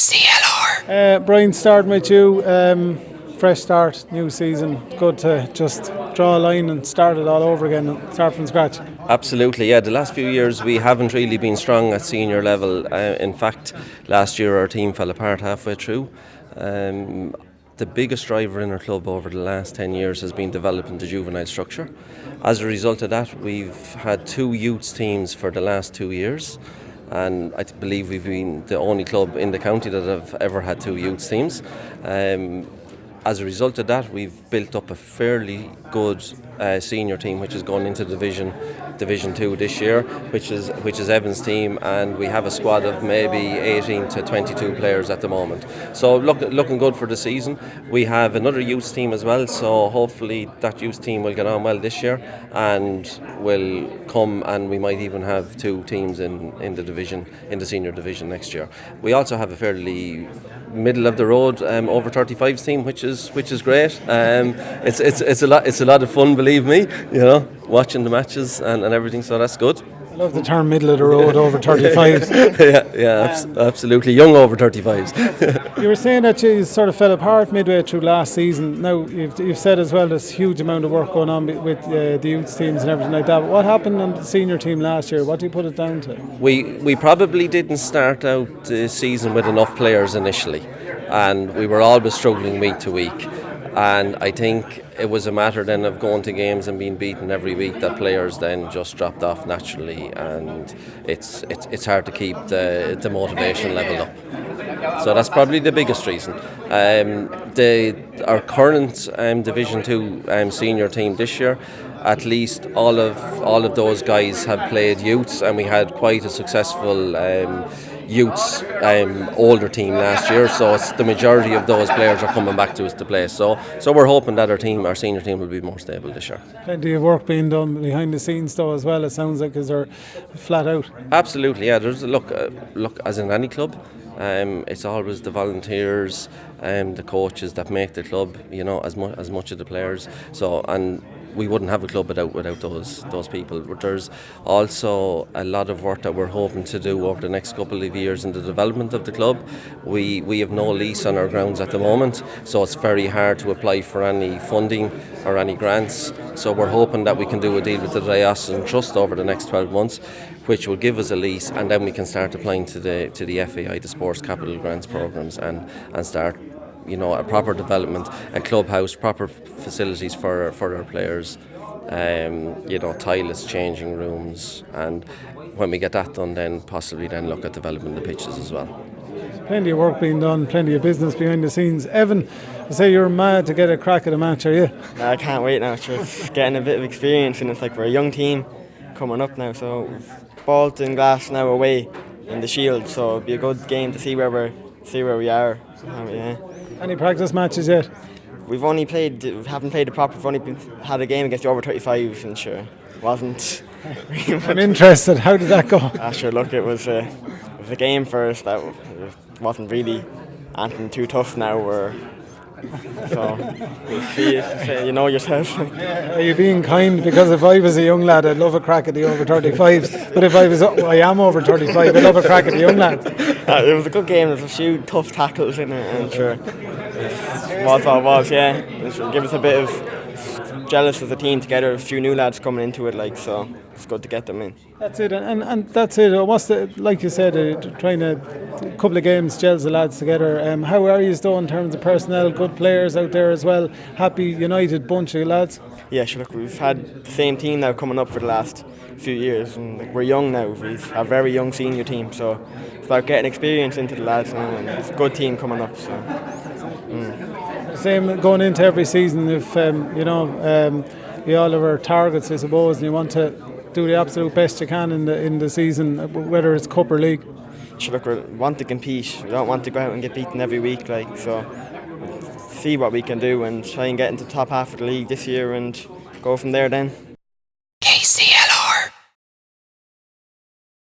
KCLR. Brian, starting with you. Fresh start, new season. Good to just draw a line and start it all over again and start from scratch. Absolutely, yeah. The last few years we haven't really been strong at senior level. In fact, last year our team fell apart halfway through. The biggest driver in our club over the last 10 years has been developing the juvenile structure. As a result of that, we've had 2 youths teams for the last 2 years. And I believe we've been the only club in the county that have ever had 2 youth teams. As a result of that, we've built up a fairly good senior team, which has gone into Division 2 this year, which is Evan's team, and we have a squad of maybe 18 to 22 players at the moment. So looking good for the season. We have another youth team as well, so hopefully that youth team will get on well this year and will come, and we might even have 2 teams in the senior division next year. We also have a fairly middle of the road over 35s team, which is great. It's a lot of fun, believe me, watching the matches and everything, so that's good. I love the term middle of the road over 35s. Absolutely, young over 35s. You were saying that you sort of fell apart midway through last season. Now you've said as well there's a huge amount of work going on with the youth teams and everything like that. But what happened on the senior team last year? What do you put it down to? We probably didn't start out the season with enough players initially, and we were always struggling week to week. And I think it was a matter then of going to games and being beaten every week that players then just dropped off naturally, and it's hard to keep the motivation level up. So that's probably the biggest reason. Our current Division 2 senior team this year, at least all of those guys have played youths, and we had quite a successful youths older team last year, so it's the majority of those players are coming back to us to play, so we're hoping that our senior team will be more stable this year. Plenty of work being done behind the scenes though as well, it sounds like, is they're flat out. Absolutely, yeah. There's look as in any club, it's always the volunteers and the coaches that make the club, as much of the players. So, and we wouldn't have a club without those people. But there's also a lot of work that we're hoping to do over the next couple of years in the development of the club. We have no lease on our grounds at the moment, so it's very hard to apply for any funding or any grants. So we're hoping that we can do a deal with the Diocesan Trust over the next 12 months, which will give us a lease, and then we can start applying to the FAI, the Sports Capital Grants Programmes, and start a proper development, a clubhouse, proper facilities for our players, toilets, changing rooms, and when we get that done, then possibly look at developing the pitches as well. Plenty of work being done, plenty of business behind the scenes. Evan, I say you're mad to get a crack at a match, are you? I can't wait now. Just getting a bit of experience, and it's like we're a young team coming up now, so Bolton Glass now away in the Shield, so it'll be a good game to see where we are. Any practice matches yet? We haven't played the proper. We've only had a game against the over 35s, and sure, wasn't. I'm interested. How did that go? Sure. Look, it was a game for us that wasn't really anything too tough. Now so we'll see. You know yourself. Are you being kind? Because if I was a young lad, I'd love a crack at the over 35s. But if I am over 35, I'd love a crack at the young lads. It was a good game. There's a few tough tackles in it, and sure, it was what it was. Yeah, it give us a bit of jealous as a team together. A few new lads coming into it, so it's good to get them in. That's it, and that's it. What's like you said, trying a couple of games gels the lads together. How are you though in terms of personnel? Good players out there as well. Happy, united bunch of lads. Yeah, sure. Look, we've had the same team now coming up for the last few years, and we're young now. We've a very young senior team, so it's about getting experience into the lads now, and it's a good team coming up. So. Same going into every season. If you all have our targets, I suppose, and you want to do the absolute best you can in the season, whether it's cup or league. Sure, look, we want to compete. We don't want to go out and get beaten every week, so see what we can do and try and get into the top half of the league this year and go from there then.